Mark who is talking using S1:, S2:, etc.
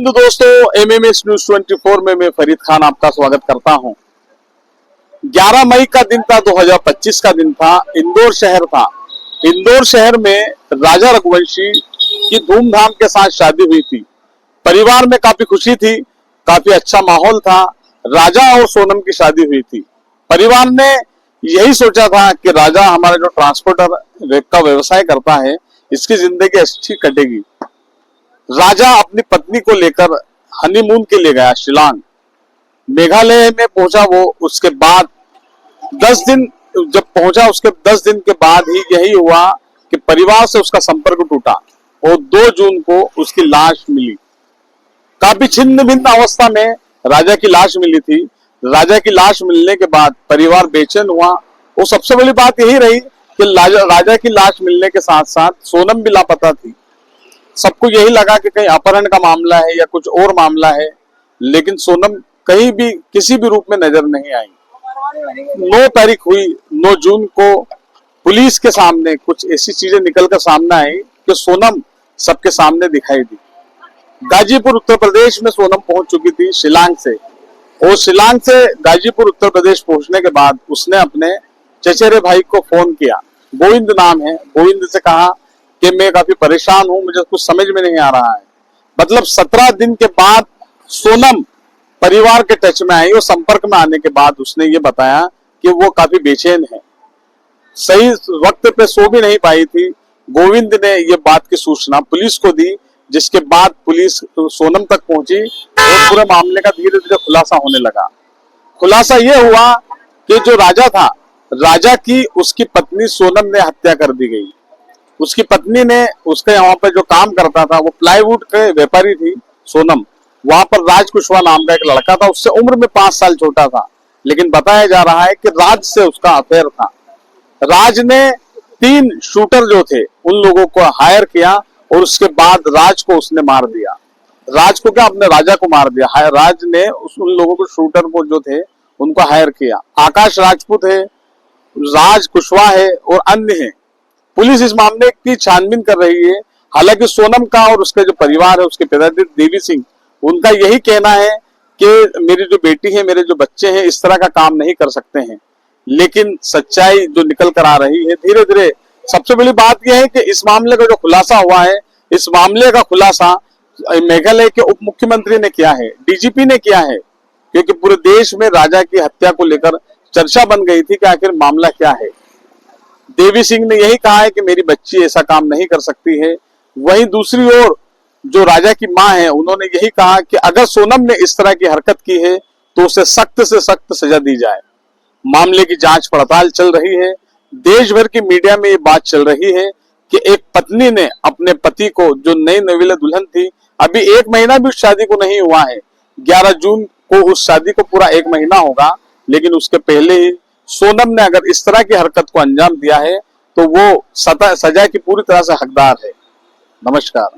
S1: हिंदू दोस्तों, MMS news 24 में मैं फरीद खान आपका स्वागत करता हूं। 11 मई का दिन था, 2025 का दिन था। इंदौर शहर था। इंदौर शहर में राजा रघुवंशी की धूमधाम के साथ शादी हुई थी। परिवार में काफी खुशी थी, काफी अच्छा माहौल था। राजा और सोनम की शादी हुई थी। परिवार ने यही सोचा था कि राजा हमारा जो ट्रांसपोर्टर का व्यवसाय करता है, इसकी जिंदगी अच्छी कटेगी। राजा अपनी पत्नी को लेकर हनीमून के लिए गया शिलांग, मेघालय में पहुंचा वो। उसके बाद 10 दिन जब पहुंचा, उसके 10 दिन के बाद ही यही हुआ कि परिवार से उसका संपर्क टूटा और 2 जून को उसकी लाश मिली। काफी छिन्न भिन्न अवस्था में राजा की लाश मिली थी। राजा की लाश मिलने के बाद परिवार बेचैन हुआ। और सबसे बड़ी बात यही रही कि राजा की लाश मिलने के साथ साथ सोनम भी लापता थी। सबको यही लगा कि कहीं अपहरण का मामला है या कुछ और मामला है, लेकिन सोनम कहीं भी किसी भी रूप में नजर नहीं आई। 9 तारीख हुई, 9 जून को पुलिस के सामने कुछ ऐसी चीजें निकलकर सामने आई कि सोनम सबके सामने दिखाई दी। गाजीपुर उत्तर प्रदेश में सोनम पहुंच चुकी थी शिलांग से, और शिलांग से गाजीपुर उत्तर प्रदेश पहुंचने के बाद उसने अपने चचेरे भाई को फोन किया। गोविंद नाम है। गोविंद से कहा कि मैं काफी परेशान हूं, मुझे कुछ समझ में नहीं आ रहा है। मतलब 17 दिन के बाद सोनम परिवार के टच में आई और संपर्क में आने के बाद उसने ये बताया कि वो काफी बेचैन है, सही वक्त पे सो भी नहीं पाई थी। गोविंद ने ये बात की सूचना पुलिस को दी, जिसके बाद पुलिस सोनम तक पहुंची और पूरे मामले का धीरे धीरे खुलासा होने लगा। खुलासा ये हुआ कि जो राजा था, राजा की उसकी पत्नी सोनम ने हत्या कर दी गई। उसकी पत्नी ने, उसके वहां पर जो काम करता था, वो प्लाईवुड के व्यापारी थी सोनम। वहां पर राज कुशवाहा नाम का एक लड़का था, उससे उम्र में 5 साल छोटा था, लेकिन बताया जा रहा है कि राज से उसका अफेयर था। राज ने 3 शूटर जो थे उन लोगों को हायर किया और उसके बाद राज को उसने मार दिया। राज को क्या, अपने राजा को मार दिया। राज ने उन लोगों को, शूटर को जो थे उनको हायर किया। आकाश राजपूत है, राज कुशवाहा है और अन्य है। पुलिस इस मामले की छानबीन कर रही है। हालांकि सोनम का और उसके जो परिवार है, उसके पिताजी देवी सिंह, उनका यही कहना है कि मेरी जो बेटी है, मेरे जो बच्चे हैं, इस तरह का काम नहीं कर सकते हैं। लेकिन सच्चाई जो निकल कर आ रही है धीरे धीरे, सबसे बड़ी बात यह है कि इस मामले का जो खुलासा हुआ है, इस मामले का खुलासा मेघालय के उप मुख्यमंत्री ने किया है, डीजीपी ने किया है। क्योंकि पूरे देश में राजा की हत्या को लेकर चर्चा बन गई थी कि आखिर मामला क्या है। देवी सिंह ने यही कहा है कि मेरी बच्ची ऐसा काम नहीं कर सकती है। वहीं दूसरी ओर जो राजा की मां है, उन्होंने यही कहा कि अगर सोनम ने इस तरह की हरकत की है तो उसे सख्त से सख्त सजा दी जाए। मामले की जांच पड़ताल चल रही है। देश भर की मीडिया में ये बात चल रही है कि एक पत्नी ने अपने पति को, जो नई नवीला दुल्हन थी, अभी 1 महीना भी उस शादी को नहीं हुआ है, 11 जून को उस शादी को पूरा 1 महीना होगा, लेकिन उसके पहले ही सोनम ने अगर इस तरह की हरकत को अंजाम दिया है तो वो सजा की पूरी तरह से हकदार है। नमस्कार।